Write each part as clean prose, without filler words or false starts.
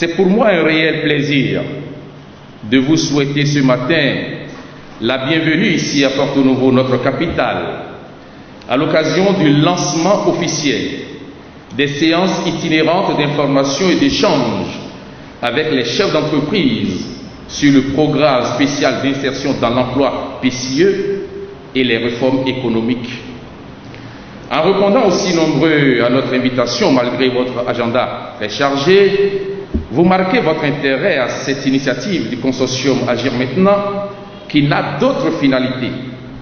C'est pour moi un réel plaisir de vous souhaiter ce matin la bienvenue ici à Porto Novo, notre capitale, à l'occasion du lancement officiel des séances itinérantes d'information et d'échange avec les chefs d'entreprise sur le programme spécial d'insertion dans l'emploi PCE et les réformes économiques. En répondant aussi nombreux à notre invitation, malgré votre agenda très chargé, vous marquez votre intérêt à cette initiative du consortium Agir Maintenant, qui n'a d'autre finalité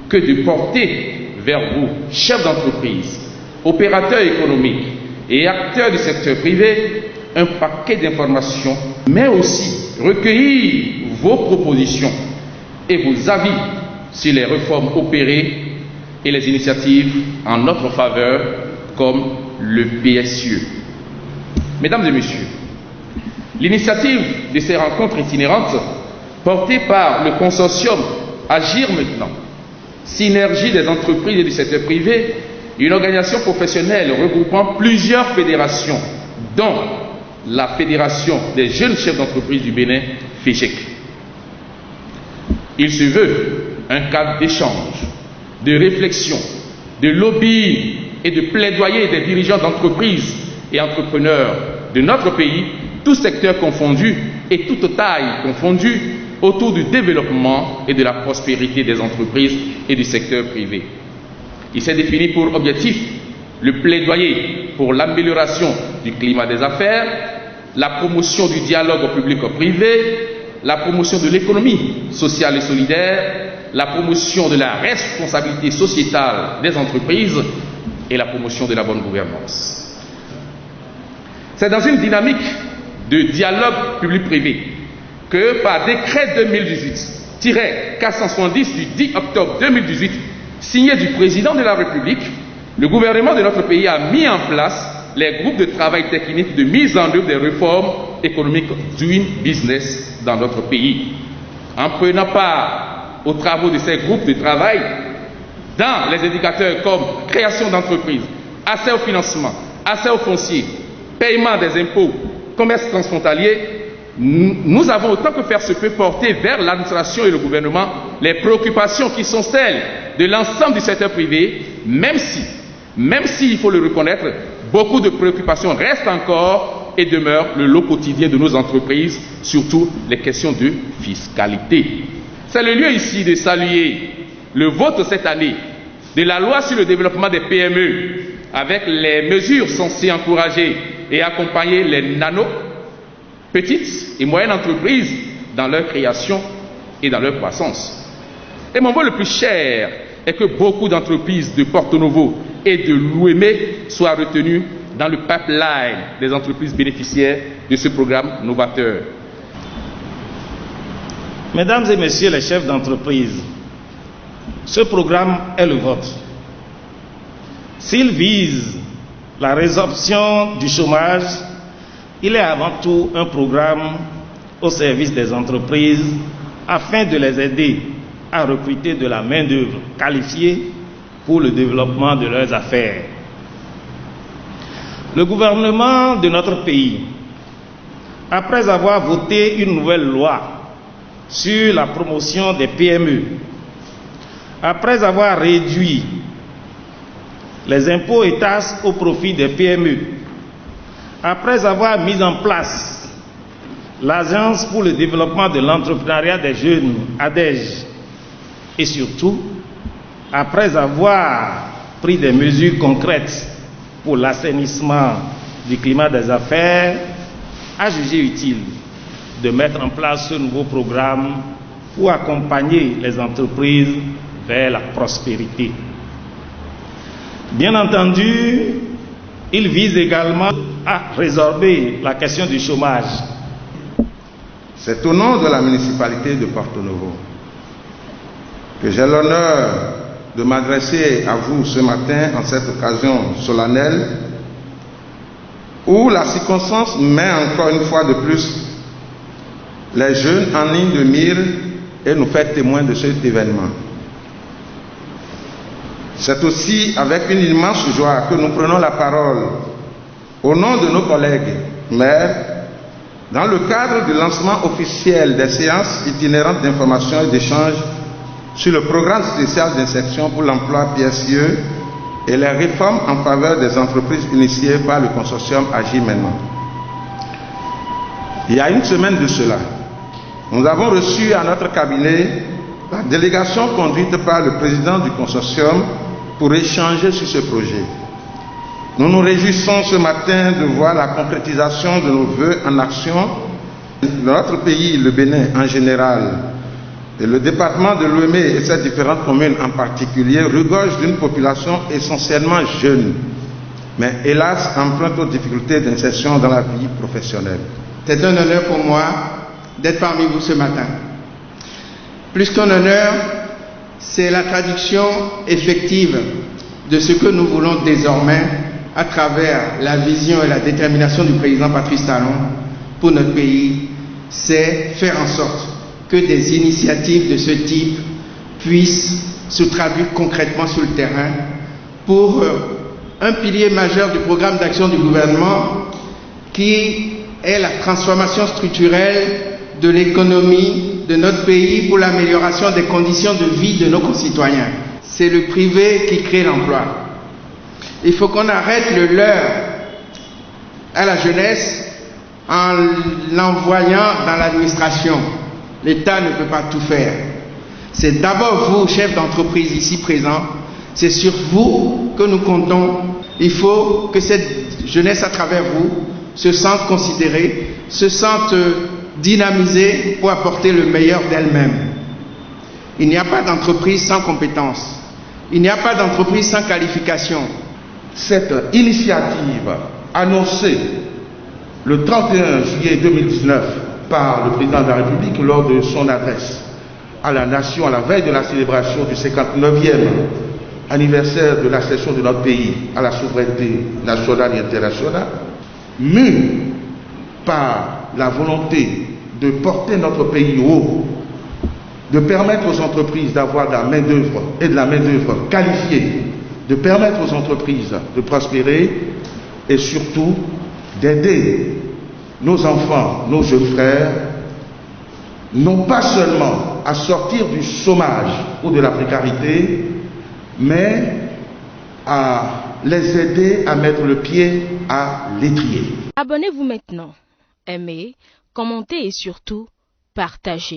que de porter vers vous, chefs d'entreprise, opérateurs économiques et acteurs du secteur privé, un paquet d'informations, mais aussi recueillir vos propositions et vos avis sur les réformes opérées et les initiatives en notre faveur, comme le PSE. Mesdames et messieurs, l'initiative de ces rencontres itinérantes, portée par le consortium Agir Maintenant, synergie des entreprises et du secteur privé, une organisation professionnelle regroupant plusieurs fédérations, dont la Fédération des jeunes chefs d'entreprise du Bénin, FEJEC. Il se veut un cadre d'échange, de réflexion, de lobbying et de plaidoyer des dirigeants d'entreprises et entrepreneurs de notre pays, tous secteurs confondus et toutes tailles confondues, autour du développement et de la prospérité des entreprises et du secteur privé. Il s'est défini pour objectif le plaidoyer pour l'amélioration du climat des affaires, la promotion du dialogue public-privé, la promotion de l'économie sociale et solidaire, la promotion de la responsabilité sociétale des entreprises et la promotion de la bonne gouvernance. C'est dans une dynamique de dialogue public-privé que par décret 2018-470 du 10 octobre 2018, signé du président de la République, le gouvernement de notre pays a mis en place les groupes de travail technique de mise en œuvre des réformes économiques Doing Business dans notre pays. En prenant part aux travaux de ces groupes de travail dans les indicateurs comme création d'entreprises, accès au financement, accès au foncier, paiement des impôts, commerce transfrontalier, nous avons autant que faire se peut porter vers l'administration et le gouvernement les préoccupations qui sont celles de l'ensemble du secteur privé, même si, il faut le reconnaître, beaucoup de préoccupations restent encore et demeurent le lot quotidien de nos entreprises, surtout les questions de fiscalité. C'est le lieu ici de saluer le vote cette année de la loi sur le développement des PME, avec les mesures censées encourager et accompagner les petites et moyennes entreprises dans leur création et dans leur croissance. Et mon vœu le plus cher est que beaucoup d'entreprises de Porto Novo et de l'Ouémé soient retenues dans le pipeline des entreprises bénéficiaires de ce programme novateur. Mesdames et messieurs les chefs d'entreprise, ce programme est le vôtre. S'il vise la résorption du chômage, il est avant tout un programme au service des entreprises afin de les aider à recruter de la main-d'œuvre qualifiée pour le développement de leurs affaires. Le gouvernement de notre pays, après avoir voté une nouvelle loi sur la promotion des PME, après avoir réduit les impôts et taxes au profit des PME, après avoir mis en place l'Agence pour le développement de l'entrepreneuriat des jeunes, ADEJ, et surtout, après avoir pris des mesures concrètes pour l'assainissement du climat des affaires, a jugé utile de mettre en place ce nouveau programme pour accompagner les entreprises vers la prospérité. Bien entendu, il vise également à résorber la question du chômage. C'est au nom de la municipalité de Porto Novo que j'ai l'honneur de m'adresser à vous ce matin en cette occasion solennelle où la circonstance met encore une fois de plus les jeunes en ligne de mire et nous fait témoins de cet événement. C'est aussi avec une immense joie que nous prenons la parole au nom de nos collègues maires, Dans le cadre du lancement officiel des séances itinérantes d'information et d'échange sur le programme spécial d'insertion pour l'emploi PSIE et les réformes en faveur des entreprises initiées par le consortium Agir Maintenant. Il y a une semaine de cela, nous avons reçu à notre cabinet la délégation conduite par le président du consortium pour échanger sur ce projet. Nous nous réjouissons ce matin de voir la concrétisation de nos vœux en action. Notre pays, le Bénin en général, et le département de Lomé et ses différentes communes en particulier, regorgent d'une population essentiellement jeune, mais hélas emprunte aux difficultés d'insertion dans la vie professionnelle. C'est un honneur pour moi d'être parmi vous ce matin. Plus qu'un honneur, c'est la traduction effective de ce que nous voulons désormais à travers la vision et la détermination du président Patrice Talon pour notre pays, c'est faire en sorte que des initiatives de ce type puissent se traduire concrètement sur le terrain pour un pilier majeur du programme d'action du gouvernement qui est la transformation structurelle de l'économie de notre pays pour l'amélioration des conditions de vie de nos concitoyens. C'est le privé qui crée l'emploi. Il faut qu'on arrête le leurre à la jeunesse en l'envoyant dans l'administration. L'État ne peut pas tout faire. C'est d'abord vous, chefs d'entreprise ici présents, c'est sur vous que nous comptons. Il faut que cette jeunesse à travers vous se sente considérée, se sente dynamisée pour apporter le meilleur d'elle-même. Il n'y a pas d'entreprise sans compétences. Il n'y a pas d'entreprise sans qualification. Cette initiative annoncée le 31 juillet 2019 par le président de la République lors de son adresse à la nation à la veille de la célébration du 59e anniversaire de l'accession de notre pays à la souveraineté nationale et internationale, mue par la volonté de porter notre pays haut, de permettre aux entreprises d'avoir de la main-d'œuvre et de la main-d'œuvre qualifiée, de permettre aux entreprises de prospérer et surtout d'aider nos enfants, nos jeunes frères, non pas seulement à sortir du chômage ou de la précarité, mais à les aider à mettre le pied à l'étrier. Abonnez-vous maintenant, aimez, commentez et surtout partagez.